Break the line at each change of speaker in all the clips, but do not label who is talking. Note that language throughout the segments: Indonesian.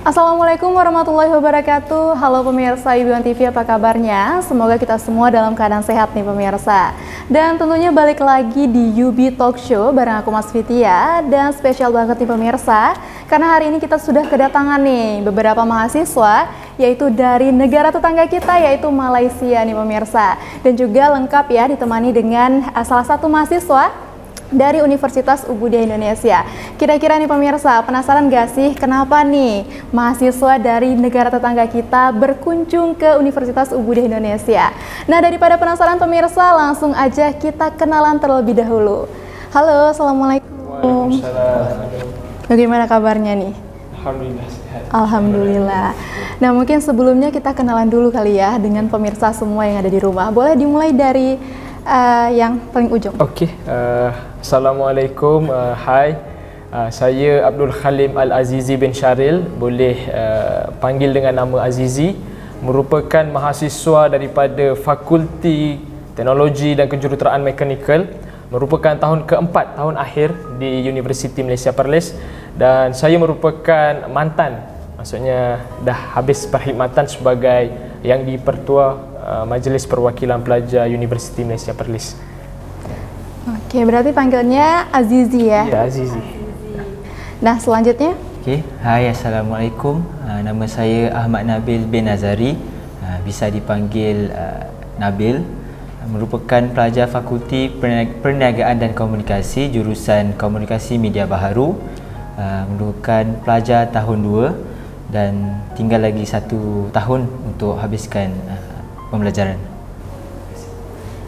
Assalamualaikum warahmatullahi wabarakatuh. Halo pemirsa Ibu TV, apa kabarnya? Semoga kita semua dalam keadaan sehat nih pemirsa. Dan tentunya balik lagi di UB Talk Show bareng aku Mas Fitia. Dan spesial banget nih pemirsa, karena hari ini kita sudah kedatangan nih beberapa mahasiswa, yaitu dari negara tetangga kita, yaitu Malaysia nih pemirsa. Dan juga lengkap ya ditemani dengan salah satu mahasiswa dari Universitas Ubudiyah Indonesia. Kira-kira nih pemirsa, penasaran gak sih kenapa nih mahasiswa dari negara tetangga kita berkunjung ke Universitas Ubudiyah Indonesia? Nah, daripada penasaran pemirsa, langsung aja kita kenalan terlebih dahulu. Halo, Assalamualaikum.
Waalaikumsalam.
Bagaimana kabarnya nih?
Alhamdulillah sehat.
Alhamdulillah. Nah, mungkin sebelumnya kita kenalan dulu kali ya dengan pemirsa semua yang ada di rumah. Boleh dimulai dari yang paling ujung.
Okey, Assalamualaikum. Hai, saya Abdul Khalim Al-Azizi bin Syaril, boleh panggil dengan nama Azizi, merupakan mahasiswa daripada Fakulti Teknologi dan Kejuruteraan Mekanikal, merupakan tahun keempat, tahun akhir di Universiti Malaysia Perlis, dan saya merupakan mantan, maksudnya dah habis perkhidmatan sebagai yang di-Pertua Majlis Perwakilan Pelajar Universiti Malaysia Perlis.
Oke, berarti panggilnya Azizi ya?
Ya, Azizi.
Nah, selanjutnya?
Okey, hai, Assalamualaikum. Nama saya Ahmad Nabil bin Azari, bisa dipanggil Nabil. Merupakan pelajar Fakulti Perniagaan dan Komunikasi, jurusan Komunikasi Media Baharu. Merupakan pelajar tahun 2 dan tinggal lagi 1 tahun untuk habiskan pembelajaran.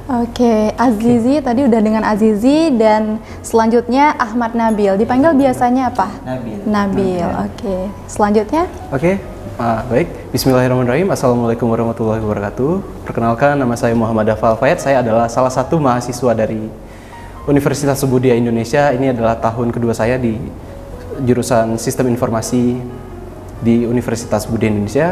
Oke, Azizi tadi udah dengan Azizi, dan selanjutnya Ahmad Nabil. Dipanggil biasanya apa? Nabil. Oke. Selanjutnya?
Oke, baik. Bismillahirrahmanirrahim. Assalamualaikum warahmatullahi wabarakatuh. Perkenalkan, nama saya Muhammad Dafal Fayed. Saya adalah salah satu mahasiswa dari Universitas Ubudiyah Indonesia. Ini adalah tahun kedua saya di jurusan Sistem Informasi di Universitas Ubudiyah Indonesia.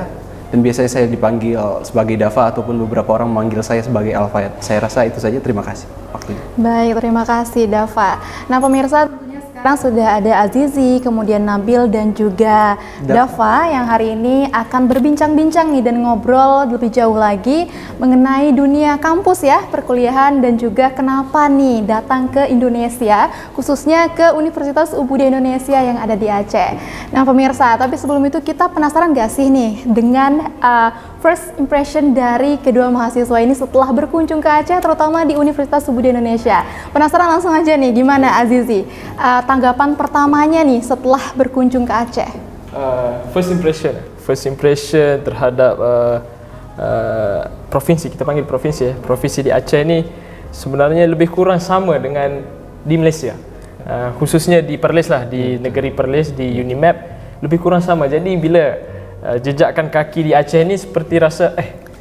Dan biasanya saya dipanggil sebagai Dafa ataupun beberapa orang memanggil saya sebagai Al-Fayed. Saya rasa itu saja. Terima kasih waktunya.
Baik, terima kasih Dafa. Nah pemirsa, tentunya sekarang sudah ada Azizi, kemudian Nabil, dan juga Dafa yang hari ini akan berbincang-bincang nih dan ngobrol lebih jauh lagi mengenai dunia kampus ya, perkuliahan, dan juga kenapa nih datang ke Indonesia, khususnya ke Universitas Ubudiyah Indonesia yang ada di Aceh. Nah pemirsa, tapi sebelum itu kita penasaran gak sih nih dengan first impression dari kedua mahasiswa ini setelah berkunjung ke Aceh, terutama di Universitas Ubudiyah Indonesia. Penasaran, langsung aja nih, gimana Azizi? Tanggapan pertamanya nih setelah berkunjung ke Aceh?
First impression terhadap provinsi, kita panggil provinsi ya, provinsi di Aceh ni sebenarnya lebih kurang sama dengan di Malaysia, khususnya di Perlis lah, di negeri Perlis, di Unimap, lebih kurang sama. Jadi bila jejakkan kaki di Aceh ni seperti rasa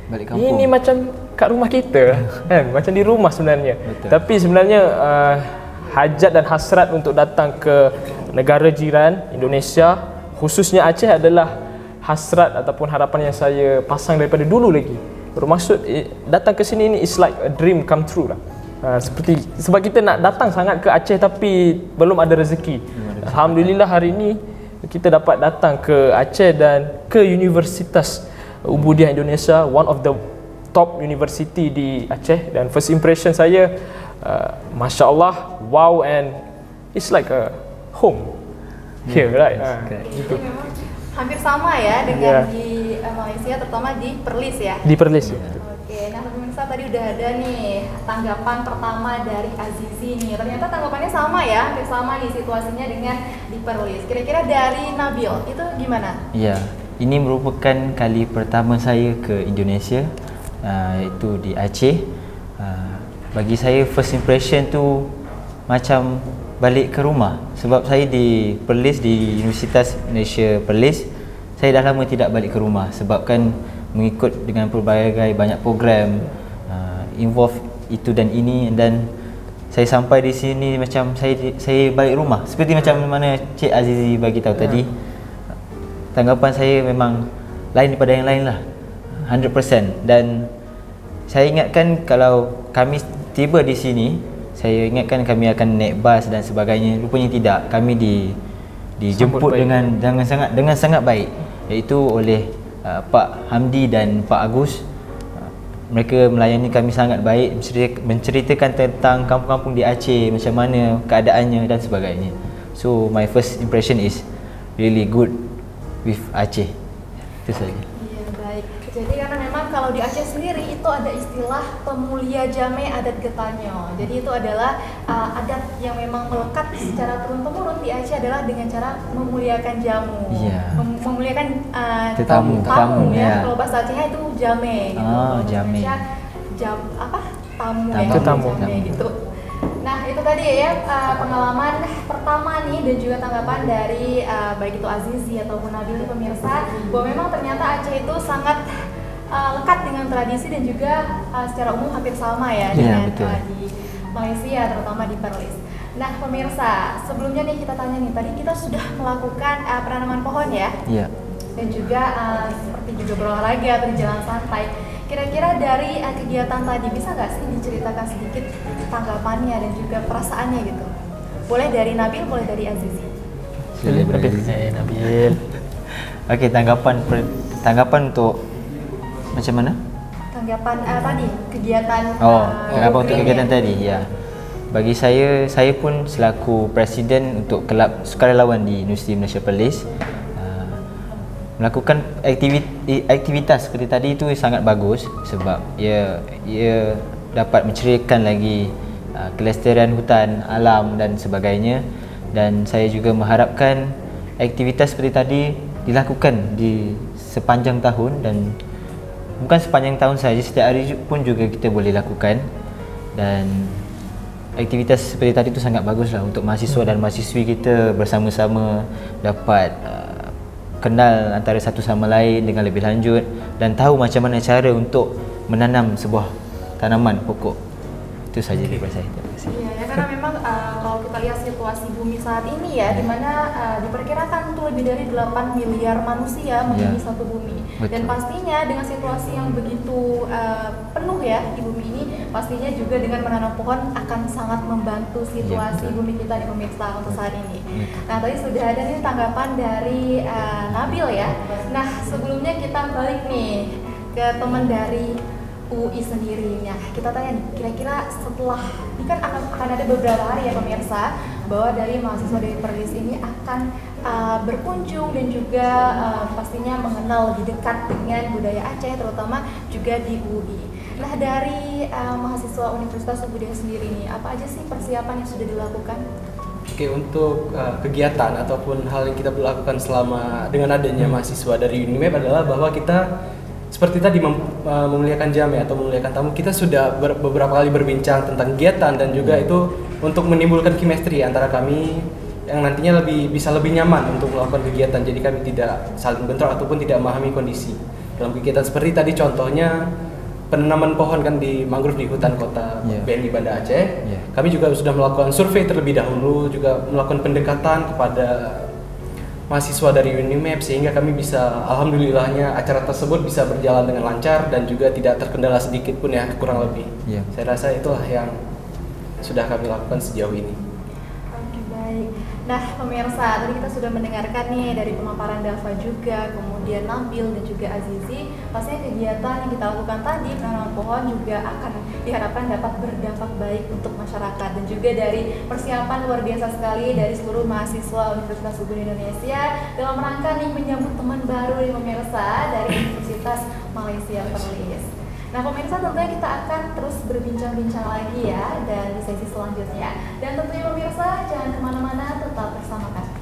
Balik kampung.
ini macam kat rumah kita kan, macam di rumah sebenarnya.
Betul.
Tapi sebenarnya hajat dan hasrat untuk datang ke negara jiran Indonesia, khususnya Aceh, adalah hasrat ataupun harapan yang saya pasang daripada dulu lagi. Bermaksud datang ke sini ni is like a dream come true lah. Seperti sebab kita nak datang sangat ke Aceh tapi belum ada rezeki. Alhamdulillah hari ini kita dapat datang ke Aceh dan ke Universitas Ubudiyah Indonesia, one of the top university di Aceh. Dan first impression saya, Masya Allah, wow, and it's like a home here, right? Gitu.
Hampir sama ya dengan di Malaysia, terutama di Perlis ya?
Di Perlis ya.
Oke, nah pemirsa tadi udah ada nih tanggapan pertama dari Azizi nih. Ternyata tanggapannya sama ya, hampir sama nih situasinya dengan di Perlis. Kira-kira dari Nabil, itu gimana?
Ya, ini merupakan kali pertama saya ke Indonesia, iaitu di Aceh. Bagi saya first impression tu macam balik ke rumah, sebab saya di Perlis, di Universitas Malaysia Perlis, saya dah lama tidak balik ke rumah sebab kan mengikut dengan pelbagai banyak program, involve itu dan ini, dan saya sampai di sini macam saya balik rumah, seperti macam mana Cik Azizi bagi tahu tadi. Tanggapan saya memang lain daripada yang lain lah, 100%. Dan saya ingatkan kalau kami tiba di sini, saya ingatkan kami akan naik bas dan sebagainya. Rupanya tidak, kami dijemput dengan sangat baik. iaitu oleh Pak Hamdi dan Pak Agus. Mereka melayani kami sangat baik, menceritakan tentang kampung-kampung di Aceh, macam mana keadaannya dan sebagainya. So my first impression is really good with Aceh. Itu saja.
Iya, baik. Jadi karena memang kalau di Aceh sendiri itu ada istilah pemulia jame adat Getanyo. Jadi itu adalah adat yang memang melekat secara turun-temurun di Aceh adalah dengan cara memuliakan jamu.
Iya.
Memuliakan
Tetamu,
tamu ya.
ya.
Kalau bahasa Aceh itu jame gitu.
Oh,
Kalau bahasa
jame.
Indonesia, tamu ya,
Tamu.
jame
Tamu.
gitu. Nah itu tadi ya pengalaman pertama nih dan juga tanggapan dari baik itu Azizi ataupun Nabil pemirsa bahwa memang ternyata Aceh itu sangat lekat dengan tradisi dan juga secara umum hampir sama ya dengan
betul.
di Malaysia terutama di Perlis. Nah pemirsa sebelumnya nih kita tanya nih tadi kita sudah melakukan penanaman pohon ya
Iya.
dan juga seperti juga berolahraga berjalan santai. Kira-kira dari kegiatan tadi bisa nggak sih diceritakan sedikit tanggapannya dan juga perasaannya gitu? Boleh dari Nabil, boleh dari Azizi.
Nabil.
Okey, tanggapan untuk macam mana?
Tanggapan tadi kegiatan.
Tanggapan untuk
green
kegiatan
ya?
tadi, ya. Bagi saya pun selaku presiden untuk kelab sukarelawan di Universiti Malaysia Perlis, melakukan aktivitas seperti tadi itu sangat bagus sebab ia dapat menceriakan lagi kelestarian hutan, alam dan sebagainya, dan saya juga mengharapkan aktivitas seperti tadi dilakukan di sepanjang tahun, dan bukan sepanjang tahun saja, setiap hari pun juga kita boleh lakukan. Dan aktivitas seperti tadi itu sangat baguslah untuk mahasiswa dan mahasiswi kita bersama-sama dapat kenal antara satu sama lain dengan lebih lanjut dan tahu macam mana cara untuk menanam sebuah tanaman pokok. Itu saja daripada saya. Terima kasih.
Iya, ya karena memang kalau kita lihat situasi bumi saat ini ya, di mana diperkirakan untuk lebih dari 8 miliar manusia menghuni satu bumi.
Betul.
Dan pastinya dengan situasi yang begitu penuh ya di bumi ini, pastinya juga dengan menanam pohon akan sangat membantu situasi bumi kita di pemirsa untuk saat ini. Nah tadi sudah ada nih tanggapan dari Nabil ya. Nah sebelumnya kita balik nih ke teman dari UI sendiri. Nah, kita tanya nih, kira-kira setelah ini kan akan ada beberapa hari ya pemirsa bahwa dari mahasiswa dari Perlis ini akan berkunjung dan juga pastinya mengenal lebih dekat dengan budaya Aceh terutama juga di UI. Nah, dari mahasiswa Universitas Subudaya sendiri nih, apa aja sih persiapan yang sudah dilakukan?
Oke, untuk kegiatan ataupun hal yang kita lakukan selama dengan adanya mahasiswa dari UNIMEP adalah bahwa kita seperti tadi memuliakan jame atau memuliakan tamu, kita sudah beberapa kali berbincang tentang kegiatan dan juga itu untuk menimbulkan chemistry antara kami yang nantinya bisa lebih nyaman untuk melakukan kegiatan. Jadi kami tidak saling bentrok ataupun tidak memahami kondisi dalam kegiatan seperti tadi contohnya penanaman pohon kan di mangrove di hutan kota BNI Banda Aceh. Kami juga sudah melakukan survei terlebih dahulu, juga melakukan pendekatan kepada mahasiswa dari UNIMEP sehingga kami bisa, alhamdulillahnya acara tersebut bisa berjalan dengan lancar dan juga tidak terkendala sedikit pun ya, kurang lebih. Saya rasa itulah yang sudah kami lakukan sejauh ini.
Oke, baik. Nah pemirsa, tadi kita sudah mendengarkan nih dari pemaparan Dava juga, kemudian Nabil dan juga Azizi. Pastinya kegiatan yang kita lakukan tadi, penanaman pohon juga akan diharapkan dapat berdampak baik untuk masyarakat. Dan juga dari persiapan luar biasa sekali dari seluruh mahasiswa Universitas Subudaya Indonesia dalam rangka nih menyambut teman baru dari pemirsa dari Universitas Malaysia Perlis. Nah pemirsa, tentunya kita akan terus berbincang-bincang lagi ya dan di sesi selanjutnya. Dan tentunya pemirsa jangan kemana-mana, tetap bersama kami.